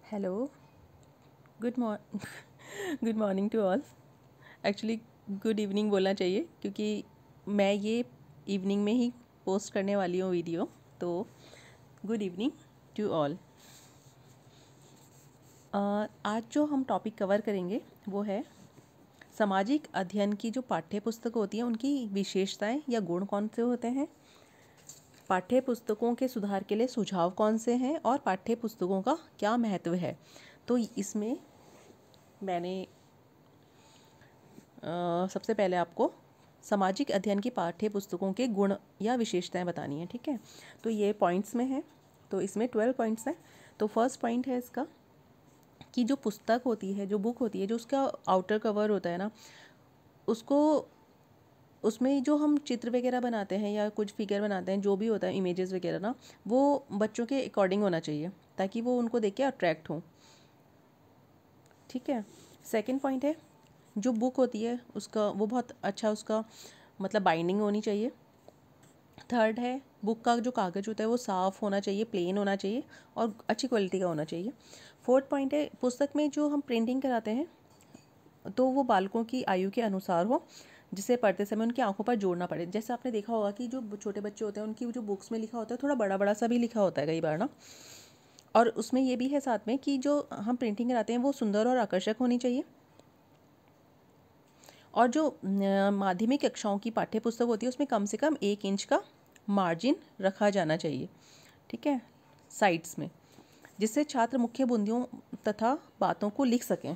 Hello, good morn good morning to all. Actually good evening बोलना चाहिए क्योंकि मैं ये इवनिंग में ही पोस्ट करने वाली हूँ वीडियो। तो गुड इवनिंग टू ऑल। आज जो हम टॉपिक कवर करेंगे वो है सामाजिक अध्ययन की जो पाठ्य पुस्तक होती हैं उनकी विशेषताएं या गुण कौन से होते हैं, पाठ्य पुस्तकों के सुधार के लिए सुझाव कौन से हैं और पाठ्य पुस्तकों का क्या महत्व है। तो इसमें मैंने सबसे पहले आपको सामाजिक अध्ययन की पाठ्य पुस्तकों के गुण या विशेषताएं बतानी है। ठीक है, तो ये पॉइंट्स में है, तो इसमें 12 पॉइंट्स हैं। तो फर्स्ट पॉइंट है इसका कि जो पुस्तक होती है, जो बुक होती है, जो उसका आउटर कवर होता है ना, उसको उसमें जो हम चित्र वगैरह बनाते हैं या कुछ फिगर बनाते हैं, जो भी होता है इमेजेस वगैरह ना, वो बच्चों के अकॉर्डिंग होना चाहिए ताकि वो उनको देख के अट्रैक्ट हों। ठीक है, सेकंड पॉइंट है जो बुक होती है उसका वो बहुत अच्छा उसका मतलब बाइंडिंग होनी चाहिए। थर्ड है बुक का जो कागज़ होता है वो साफ़ होना चाहिए, प्लेन होना चाहिए और अच्छी क्वालिटी का होना चाहिए। फोर्थ पॉइंट है पुस्तक में जो हम प्रिंटिंग कराते हैं तो वो बालकों की आयु के अनुसार हो, जिसे पढ़ते समय उनकी आंखों पर जोड़ना पड़े। जैसे आपने देखा होगा कि जो छोटे बच्चे होते हैं उनकी जो बुक्स में लिखा होता है थोड़ा बड़ा बड़ा सा भी लिखा होता है कई बार ना, और उसमें ये भी है साथ में कि जो हम प्रिंटिंग कराते हैं वो सुंदर और आकर्षक होनी चाहिए। और जो माध्यमिक कक्षाओं की पाठ्य पुस्तक होती है उसमें कम से कम 1 इंच का मार्जिन रखा जाना चाहिए। ठीक है, साइड्स में, जिससे छात्र मुख्य बिंदुओं तथा बातों को लिख सकें।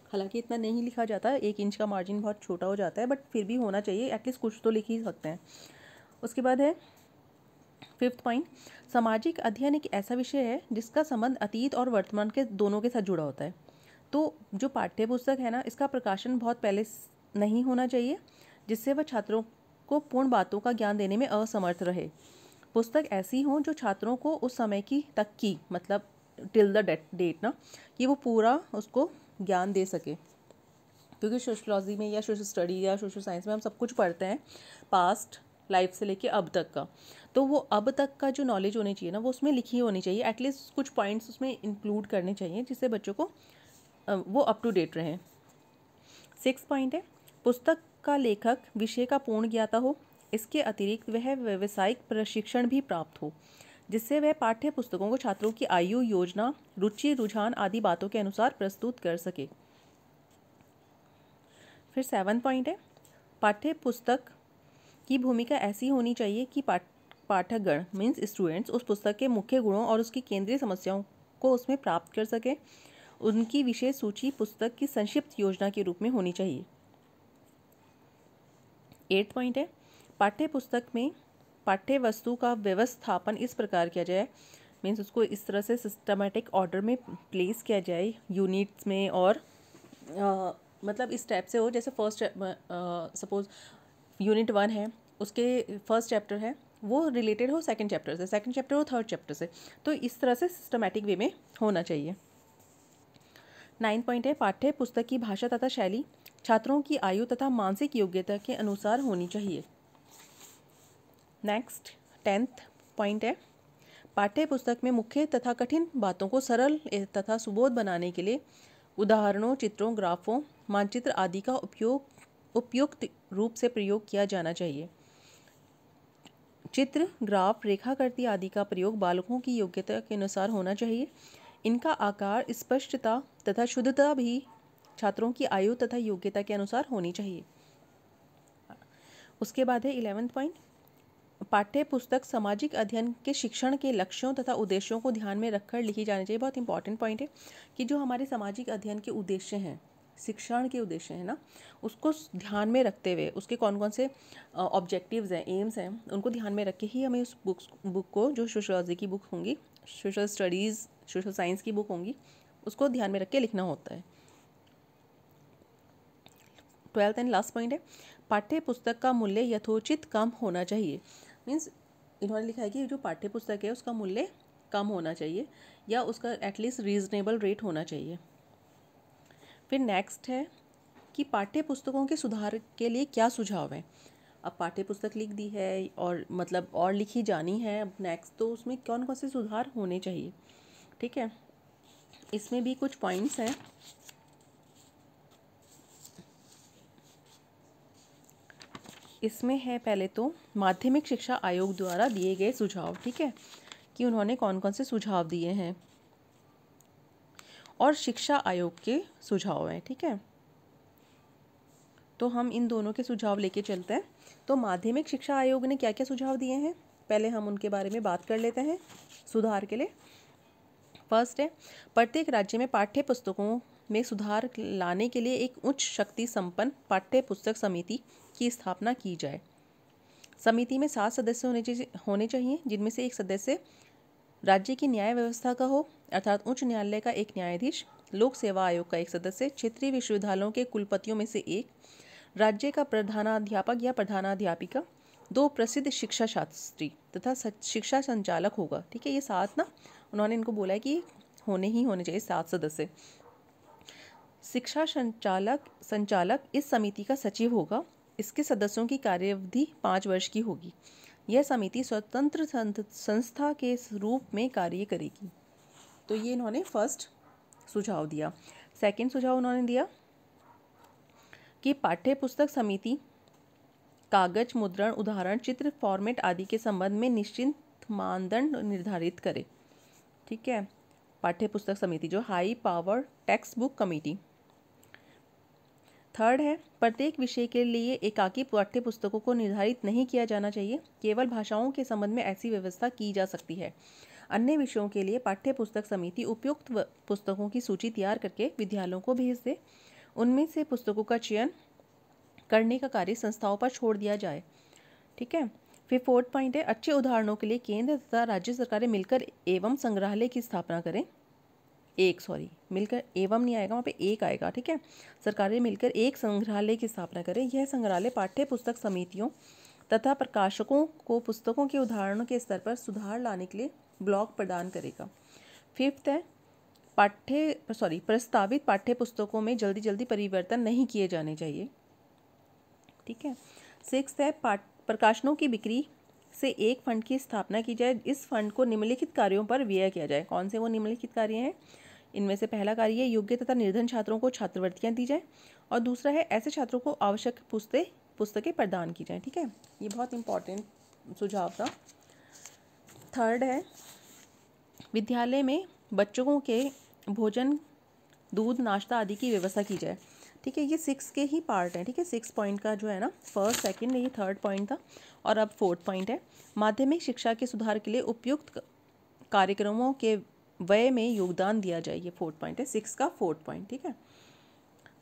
हालांकि इतना नहीं लिखा जाता है, 1 इंच का मार्जिन बहुत छोटा हो जाता है, बट फिर भी होना चाहिए, एटलीस्ट कुछ तो लिख ही सकते हैं। उसके बाद है फिफ्थ पॉइंट, सामाजिक अध्ययन एक ऐसा विषय है जिसका संबंध अतीत और वर्तमान के दोनों के साथ जुड़ा होता है। तो जो पाठ्य पुस्तक है ना, इसका प्रकाशन बहुत पहले नहीं होना चाहिए जिससे वह छात्रों को पूर्ण बातों का ज्ञान देने में असमर्थ रहे। पुस्तक ऐसी हो जो छात्रों को उस समय की तक की मतलब टिल द डेट ना, कि वो पूरा उसको ज्ञान दे सके। क्योंकि सोशलॉजी में या सोशल स्टडी या सोशल साइंस में हम सब कुछ पढ़ते हैं पास्ट लाइफ से लेके अब तक का, तो वो अब तक का जो नॉलेज होनी चाहिए ना वो उसमें लिखी होनी चाहिए। एटलीस्ट कुछ पॉइंट्स उसमें इंक्लूड करने चाहिए जिससे बच्चों को वो अप टू डेट रहें। 6 पॉइंट है पुस्तक का लेखक विषय का पूर्ण ज्ञाता हो, इसके अतिरिक्त वह व्यावसायिक प्रशिक्षण भी प्राप्त हो जिससे वह पाठ्य पुस्तकों को छात्रों की आयु, योजना, रुचि, रुझान आदि बातों के अनुसार प्रस्तुत कर सके। फिर 7 पॉइंट है पाठ्य पुस्तक की भूमिका ऐसी होनी चाहिए कि पाठकगण मीन्स स्टूडेंट्स उस पुस्तक के मुख्य गुणों और उसकी केंद्रीय समस्याओं को उसमें प्राप्त कर सके। उनकी विशेष सूची पुस्तक की संक्षिप्त योजना के रूप में होनी चाहिए। 8 पॉइंट है पाठ्य पुस्तक में पाठ्य वस्तु का व्यवस्थापन इस प्रकार किया जाए, मीन्स उसको इस तरह से सिस्टमेटिक ऑर्डर में प्लेस किया जाए यूनिट्स में, और मतलब इस टाइप से हो जैसे फर्स्ट सपोज यूनिट 1 है, उसके फर्स्ट चैप्टर है वो रिलेटेड हो सेकंड चैप्टर से, सेकंड चैप्टर हो थर्ड चैप्टर से, तो इस तरह से सिस्टमेटिक वे में होना चाहिए। 9 पॉइंट है पाठ्य पुस्तक की भाषा तथा शैली छात्रों की आयु तथा मानसिक योग्यता के अनुसार होनी चाहिए। नेक्स्ट 10th पॉइंट है पाठ्य पुस्तक में मुख्य तथा कठिन बातों को सरल तथा सुबोध बनाने के लिए उदाहरणों, चित्रों, ग्राफों, मानचित्र आदि का उपयुक्त रूप से प्रयोग किया जाना चाहिए। चित्र, ग्राफ, रेखाकृति आदि का प्रयोग बालकों की योग्यता के अनुसार होना चाहिए। इनका आकार, स्पष्टता तथा शुद्धता भी छात्रों की आयु तथा योग्यता के अनुसार होनी चाहिए। उसके बाद है 11th पॉइंट पाठ्य पुस्तक सामाजिक अध्ययन के शिक्षण के लक्ष्यों तथा उद्देश्यों को ध्यान में रखकर लिखी जानी चाहिए। बहुत इंपॉर्टेंट पॉइंट है कि जो हमारे सामाजिक अध्ययन के उद्देश्य हैं, शिक्षण के उद्देश्य हैं ना, उसको ध्यान में रखते हुए उसके कौन कौन से ऑब्जेक्टिव्स हैं, एम्स हैं, उनको ध्यान में रख के ही हमें उस बुक को, जो सोशलॉजी की बुक होंगी, सोशल स्टडीज़, सोशल साइंस की बुक होंगी, उसको ध्यान में रख के लिखना होता है। 12th एंड लास्ट पॉइंट है पाठ्य पुस्तक का मूल्य यथोचित कम होना चाहिए। मीन्स इन्होंने लिखा है कि जो पाठ्य पुस्तक है उसका मूल्य कम होना चाहिए या उसका एटलीस्ट रीजनेबल रेट होना चाहिए। फिर नेक्स्ट है कि पाठ्य पुस्तकों के सुधार के लिए क्या सुझाव हैं। अब पाठ्य पुस्तक लिख दी है और मतलब और लिखी जानी है, अब नेक्स्ट तो उसमें कौन कौन से सुधार होने चाहिए। ठीक है, इसमें भी कुछ पॉइंट्स हैं। इसमें है पहले तो माध्यमिक शिक्षा आयोग द्वारा दिए गए सुझाव, ठीक है, कि उन्होंने कौन कौन से सुझाव दिए हैं, और शिक्षा आयोग के सुझाव हैं, ठीक है। तो हम इन दोनों के सुझाव लेके चलते हैं। तो माध्यमिक शिक्षा आयोग ने क्या क्या सुझाव दिए हैं, पहले हम उनके बारे में बात कर लेते हैं सुधार के लिए। फर्स्ट है, प्रत्येक राज्य में पाठ्य पुस्तकों में सुधार लाने के लिए एक उच्च शक्ति संपन्न पाठ्य पुस्तक समिति की स्थापना की जाए। समिति में 7 सदस्य होने चाहिए, जिनमें से एक सदस्य राज्य की न्याय व्यवस्था का हो, अर्थात उच्च न्यायालय का एक न्यायाधीश, लोक सेवा आयोग का एक सदस्य, क्षेत्रीय विश्वविद्यालयों के कुलपतियों में से एक, राज्य का प्रधानाध्यापक या प्रधानाध्यापिका, 2 प्रसिद्ध शिक्षा शास्त्री तथा शिक्षा संचालक होगा, ठीक है। ये 7 ना उन्होंने इनको बोला है कि होने चाहिए 7 सदस्य। शिक्षा संचालक इस समिति का सचिव होगा। इसके सदस्यों की कार्यावधि 5 वर्ष की होगी। यह समिति स्वतंत्र संस्था के रूप में कार्य करेगी। तो ये इन्होंने फर्स्ट सुझाव दिया। सेकंड सुझाव उन्होंने दिया कि पाठ्य पुस्तक समिति कागज, मुद्रण, उदाहरण, चित्र, फॉर्मेट आदि के संबंध में निश्चित मानदंड निर्धारित करे, ठीक है। पाठ्य पुस्तक समिति जो high power text book committee. Third है, प्रत्येक विषय के लिए एकाकी पाठ्य पुस्तकों को निर्धारित नहीं किया जाना चाहिए, केवल भाषाओं के संबंध में ऐसी व्यवस्था की जा सकती है। अन्य विषयों के लिए पाठ्य पुस्तक समिति उपयुक्त पुस्तकों की सूची तैयार करके विद्यालयों को भेज दे। उनमें से पुस्तकों का चयन करने का कार्य संस्थाओं पर छोड़ दिया जाए, ठीक है। फिर फोर्थ पॉइंट है, अच्छे उदाहरणों के लिए केंद्र तथा राज्य सरकारें मिलकर एवं संग्रहालय की स्थापना करें। मिलकर एवं नहीं आएगा, वहाँ पे एक आएगा, ठीक है। सरकारें मिलकर एक संग्रहालय की स्थापना करें। यह संग्रहालय पाठ्य पुस्तक समितियों तथा प्रकाशकों को पुस्तकों के उदाहरणों के स्तर पर सुधार लाने के लिए ब्लॉक प्रदान करेगा। फिफ्थ है, प्रस्तावित पाठ्य पुस्तकों में जल्दी परिवर्तन नहीं किए जाने चाहिए, ठीक है। सिक्स्थ है, प्रकाशनों की बिक्री से एक फंड की स्थापना की जाए। इस फंड को निम्नलिखित कार्यों पर व्यय किया जाए। कौन से वो निम्नलिखित कार्य हैं? इनमें से पहला कार्य है, योग्य तथा निर्धन छात्रों को छात्रवृत्तियां दी जाए, और दूसरा है, ऐसे छात्रों को आवश्यक पुस्तकें प्रदान की जाए, ठीक है। ये बहुत इंपॉर्टेंट सुझाव था। थर्ड है, विद्यालय में बच्चों के भोजन, दूध, नाश्ता आदि की व्यवस्था की जाए, ठीक है। ये 6 के ही पार्ट हैं, ठीक है। 6 पॉइंट का जो है ना, फर्स्ट, सेकंड, ये थर्ड पॉइंट था, और अब फोर्थ पॉइंट है, माध्यमिक शिक्षा के सुधार के लिए उपयुक्त कार्यक्रमों के व्यय में योगदान दिया जाए। ये फोर्थ पॉइंट है, 6 का फोर्थ पॉइंट, ठीक है।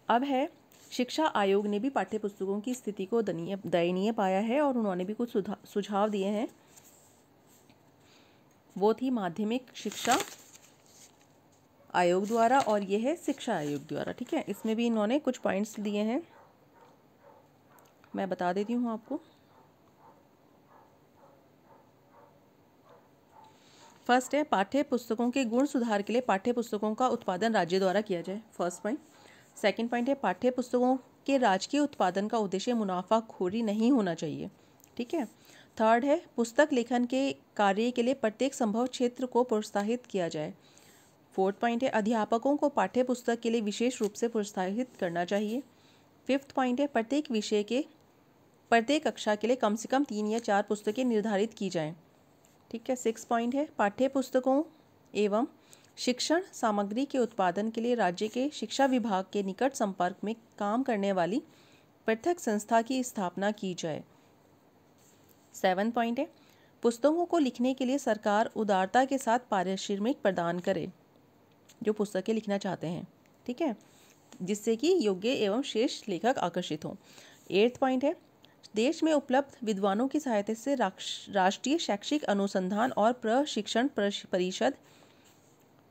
अब है, शिक्षा आयोग ने भी पाठ्य पुस्तकों की स्थिति को दयनीय पाया है, और उन्होंने भी कुछ सुझाव दिए हैं। वो थी माध्यमिक शिक्षा आयोग द्वारा, और ये है शिक्षा आयोग द्वारा, ठीक है। इसमें भी इन्होंने कुछ पॉइंट्स दिए हैं, मैं बता देती हूँ आपको। फर्स्ट है, पाठ्य पुस्तकों के गुण सुधार के लिए पाठ्य पुस्तकों का उत्पादन राज्य द्वारा किया जाए, फर्स्ट पॉइंट। सेकंड पॉइंट है, पाठ्य पुस्तकों के राजकीय उत्पादन का उद्देश्य मुनाफाखोरी नहीं होना चाहिए, ठीक है। थर्ड है, पुस्तक लेखन के कार्य के लिए प्रत्येक संभव क्षेत्र को प्रोत्साहित किया जाए। फोर्थ पॉइंट है, अध्यापकों को पाठ्य पुस्तक के लिए विशेष रूप से प्रोत्साहित करना चाहिए। फिफ्थ पॉइंट है, प्रत्येक विषय के प्रत्येक कक्षा के लिए कम से कम 3 या 4 पुस्तकें निर्धारित की जाएं, ठीक है। 6 पॉइंट है, पाठ्य पुस्तकों एवं शिक्षण सामग्री के उत्पादन के लिए राज्य के शिक्षा विभाग के निकट संपर्क में काम करने वाली पृथक संस्था की स्थापना की जाए। 7 पॉइंट है, पुस्तकों को लिखने के लिए सरकार उदारता के साथ पारिश्रमिक प्रदान करे, जो पुस्तकें लिखना चाहते हैं, ठीक है, जिससे कि योग्य एवं श्रेष्ठ लेखक आकर्षित हों। 8 पॉइंट है, देश में उपलब्ध विद्वानों की सहायता से राष्ट्रीय शैक्षिक अनुसंधान और प्रशिक्षण परिषद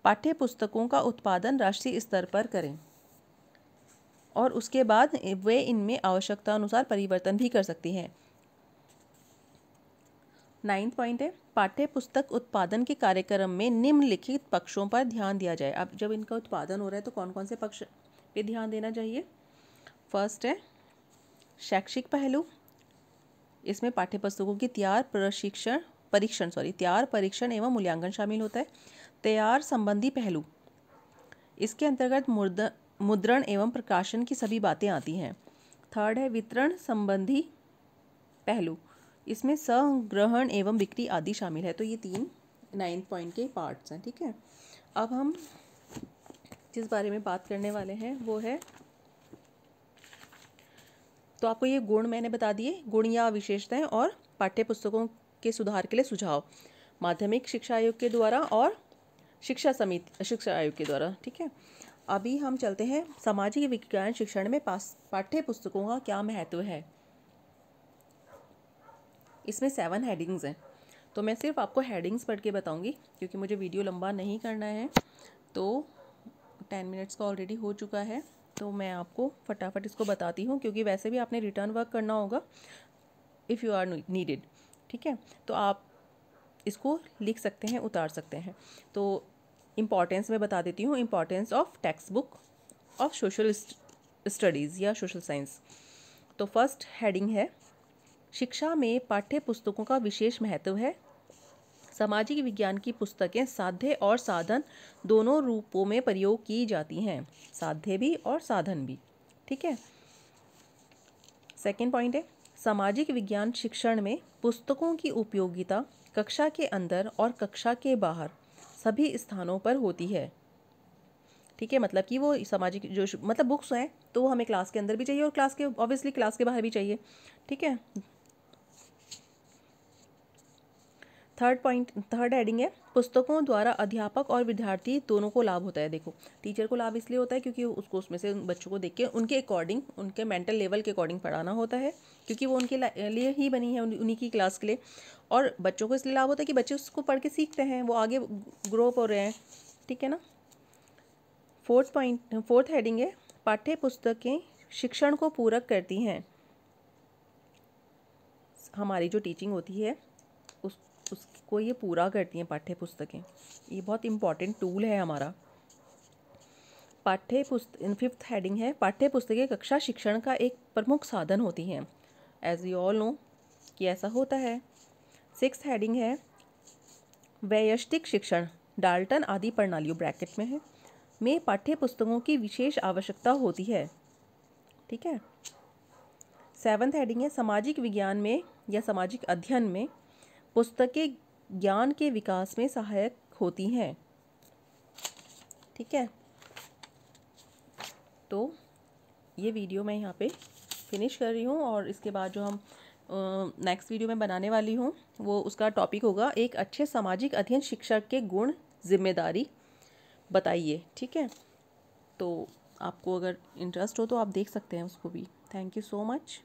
पाठ्य पुस्तकों का उत्पादन राष्ट्रीय स्तर पर करें, और उसके बाद वे इनमें आवश्यकता अनुसार परिवर्तन भी कर सकती हैं। 9 पॉइंट है, पाठ्य पुस्तक उत्पादन के कार्यक्रम में निम्नलिखित पक्षों पर ध्यान दिया जाए। अब जब इनका उत्पादन हो रहा है तो कौन कौन से पक्ष पे ध्यान देना चाहिए? फर्स्ट है, शैक्षिक पहलू। इसमें पाठ्य पुस्तकों की तैयार परीक्षण एवं मूल्यांकन शामिल होता है। तैयार संबंधी पहलू, इसके अंतर्गत मुद्रण एवं प्रकाशन की सभी बातें आती हैं। थर्ड है वितरण संबंधी पहलू, इसमें संग्रहण एवं बिक्री आदि शामिल है। तो ये 3 9 पॉइंट के पार्ट्स हैं। ठीक है, अब हम जिस बारे में बात करने वाले हैं वो है, तो आपको ये गुण मैंने बता दिए, गुण या विशेषताएं और पाठ्य पुस्तकों के सुधार के लिए सुझाव, माध्यमिक शिक्षा आयोग के द्वारा और शिक्षा आयोग के द्वारा। ठीक है, अभी हम चलते हैं सामाजिक विज्ञान शिक्षण में पाठ्य पुस्तकों का क्या महत्व है। इसमें 7 हेडिंग्स हैं, तो मैं सिर्फ आपको हेडिंग्स पढ़ के बताऊंगी क्योंकि मुझे वीडियो लंबा नहीं करना है। तो 10 मिनट्स का ऑलरेडी हो चुका है, तो मैं आपको फटाफट इसको बताती हूँ क्योंकि वैसे भी आपने रिटर्न वर्क करना होगा इफ़ यू आर नीडेड। ठीक है, तो आप इसको लिख सकते हैं, उतार सकते हैं। तो इम्पॉर्टेंस मैं बता देती हूँ, importance of text book of social studies या सोशल साइंस। तो फर्स्ट हेडिंग है, शिक्षा में पाठ्य पुस्तकों का विशेष महत्व है। सामाजिक विज्ञान की पुस्तकें साध्य और साधन दोनों रूपों में प्रयोग की जाती हैं, साध्य भी और साधन भी। ठीक है, सेकंड पॉइंट है, सामाजिक विज्ञान शिक्षण में पुस्तकों की उपयोगिता कक्षा के अंदर और कक्षा के बाहर सभी स्थानों पर होती है। ठीक है, मतलब कि वो सामाजिक जो मतलब बुक्स हैं तो वो हमें क्लास के अंदर भी चाहिए और क्लास के ऑब्वियसली क्लास के बाहर भी चाहिए। ठीक है, थर्ड हेडिंग है, पुस्तकों द्वारा अध्यापक और विद्यार्थी दोनों को लाभ होता है। देखो, टीचर को लाभ इसलिए होता है क्योंकि उसको उसमें से बच्चों को देख के उनके अकॉर्डिंग, उनके मेंटल लेवल के अकॉर्डिंग पढ़ाना होता है क्योंकि वो उनके लिए ही बनी है, उन्हीं की क्लास के लिए। और बच्चों को इसलिए लाभ होता है कि बच्चे उसको पढ़ के सीखते हैं, वो आगे ग्रो अप हो रहे हैं। ठीक है ना। फोर्थ हेडिंग है, पाठ्य पुस्तकें शिक्षण को पूरक करती हैं। हमारी जो टीचिंग होती है उसको ये पूरा करती हैं पाठ्य पुस्तकें। ये बहुत इम्पॉर्टेंट टूल है हमारा। फिफ्थ हेडिंग है, पाठ्य पुस्तकें कक्षा शिक्षण का एक प्रमुख साधन होती हैं। एज यू ऑल नो कि ऐसा होता है। सिक्स्थ हेडिंग है, वैयक्तिक शिक्षण डाल्टन आदि प्रणालियों ब्रैकेट में है में पाठ्य पुस्तकों की विशेष आवश्यकता होती है। ठीक है। सेवंथ हेडिंग है, सामाजिक विज्ञान में या सामाजिक अध्ययन में पुस्तकें ज्ञान के विकास में सहायक होती हैं। ठीक है, तो ये वीडियो मैं यहाँ पे फिनिश कर रही हूँ और इसके बाद जो हम नेक्स्ट वीडियो में बनाने वाली हूँ वो उसका टॉपिक होगा, एक अच्छे सामाजिक अध्ययन शिक्षक के गुण जिम्मेदारी बताइए। ठीक है, तो आपको अगर इंटरेस्ट हो तो आप देख सकते हैं उसको भी। Thank you so much.